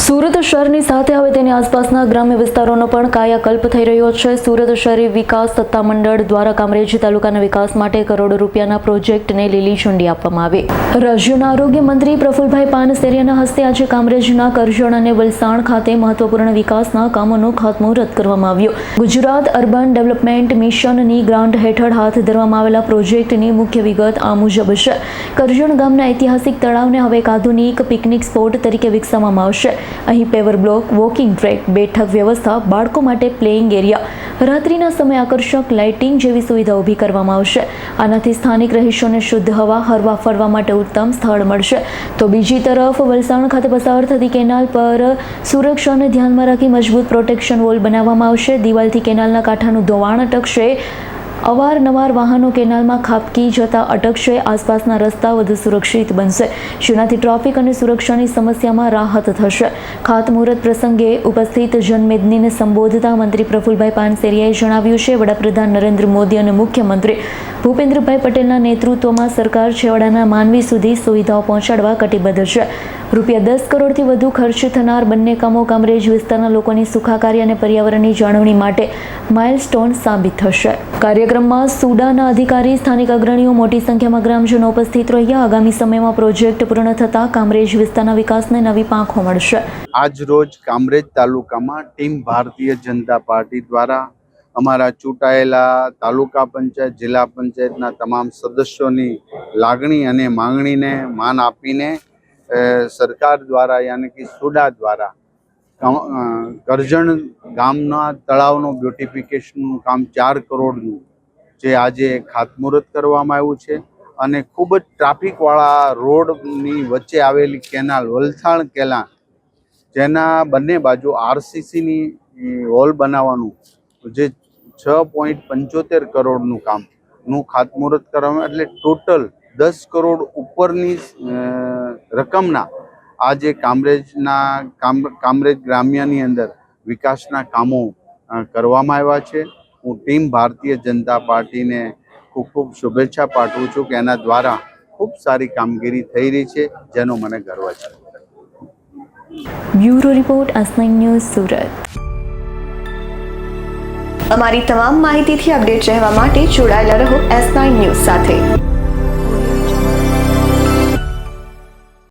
સુરત શહેરની સાથે હવે તેની આસપાસના ગ્રામ્ય વિસ્તારોનો પણ કાયાકલ્પ થઈ રહ્યો છે। સુરત શહેરી વિકાસ સત્તામંડળ દ્વારા કામરેજ તાલુકાના વિકાસ માટે કરોડો રૂપિયાના પ્રોજેક્ટને લીલી ઝંડી આપવામાં આવી। રાજ્યના આરોગ્ય મંત્રી પ્રફુલભાઈ પાનસેરિયાના હસ્તે આજે કામરેજના કરજણ અને વલસાડ ખાતે મહત્વપૂર્ણ વિકાસના કામોનું ખાતમુહૂર્ત કરવામાં આવ્યું। ગુજરાત અર્બન ડેવલપમેન્ટ મિશનની ગ્રાન્ટ હેઠળ હાથ ધરવામાં આવેલા પ્રોજેક્ટની મુખ્ય વિગત આ મુજબ છે। કરજણ ગામના ઐતિહાસિક તળાવને હવે એક આધુનિક પિકનિક સ્પોટ તરીકે વિકસાવવામાં આવશે। અહીં પેવર બ્લોક, વોકિંગ ટ્રેક, બેઠક વ્યવસ્થા, બાળકો માટે પ્લેઇંગ એરિયા, રાત્રિના સમયે આકર્ષક લાઇટિંગ જેવી સુવિધા ઊભી કરવામાં આવશે। આનાથી સ્થાનિક રહીશોને શુદ્ધ હવા, હરવા ફરવા માટે ઉત્તમ સ્થળ મળશે। તો બીજી તરફ વલસાડ ખાતે પસાર થતી કેનાલ પર સુરક્ષાને ધ્યાનમાં રાખી મજબૂત પ્રોટેક્શન વોલ બનાવવામાં આવશે। દિવાલથી કેનાલના કાંઠાનું ધોવાણ અટકશે। અવારનવાર વાહનો કેનાલમાં ખાબકી જતા અટકશે। આસપાસના રસ્તા વધુ સુરક્ષિત બનશે, જેનાથી ટ્રાફિક અને સુરક્ષાની સમસ્યામાં રાહત થશે। ખાતમુહૂર્ત પ્રસંગે ઉપસ્થિત જનમેદનીને સંબોધતા મંત્રી પ્રફુલભાઈ પાનસેરિયાએ જણાવ્યું છે, વડાપ્રધાન નરેન્દ્ર મોદી અને મુખ્યમંત્રી ભૂપેન્દ્રભાઈ પટેલના નેતૃત્વમાં સરકાર છેવાડાના માનવી સુધી સુવિધાઓ પહોંચાડવા કટિબદ્ધ છે। ₹10 કરોડથી વધુ ખર્ચ થનાર બંને કામો કામરેજ વિસ્તારના લોકોની સુખાકારી અને પર્યાવરણની જાળવણી માટે માઇલસ્ટોન સાબિત થશે। કાર્યક્રમમાં સુડાના અધિકારી, સ્થાનિક અગ્રણીઓ, મોટી સંખ્યામાં ગ્રામજનો ઉપસ્થિત રહ્યા। આગામી સમયમાં પ્રોજેક્ટ પૂર્ણ થતાં કામરેજ વિસ્તારના વિકાસને નવી પાંખો મળશે। આજ રોજ કામરેજ તાલુકામાં ટીમ ભારતીય જનતા પાર્ટી દ્વારા અમારા ચૂંટાયેલા તાલુકા પંચાયત, જિલ્લા પંચાયતના તમામ સદસ્યોની લાગણી અને માંગણીને માન આપીને સરકાર દ્વારા યાની કે સુડા દ્વારા કરજણ ગામના તળાવનું બ્યુટિફિકેશનનું કામ 4 કરોડનું જે આજે ખાતમુહૂર્ત કરવામાં આવ્યું છે। અને ખૂબ જ ટ્રાફિકવાળા રોડની વચ્ચે આવેલી કેનાલ વલસાડ કેનાલ, જેના બંને બાજુ આરસીસીની હોલ બનાવવાનું જે 6.75 કરોડનું કામનું ખાતમુહૂર્ત કરવામાં, એટલે ટોટલ 10 કરોડ ઉપરની રકમના આજે કામરેજ ગ્રામ્યની અંદર વિકાસના કામો કરવામાં આવ્યા છે। હું ટીમ ભારતીય જનતા પાર્ટીને ખૂબ ખૂબ શુભેચ્છા પાઠવું છું કે એના દ્વારા ખૂબ સારી કામગીરી થઈ રહી છે, જેનો મને ગર્વ છે। Bureau report, S9 news, Surat. અમારી તમામ માહિતીથી અપડેટ રહેવા માટે જોડાયેલા રહો S9 ન્યૂઝ સાથે।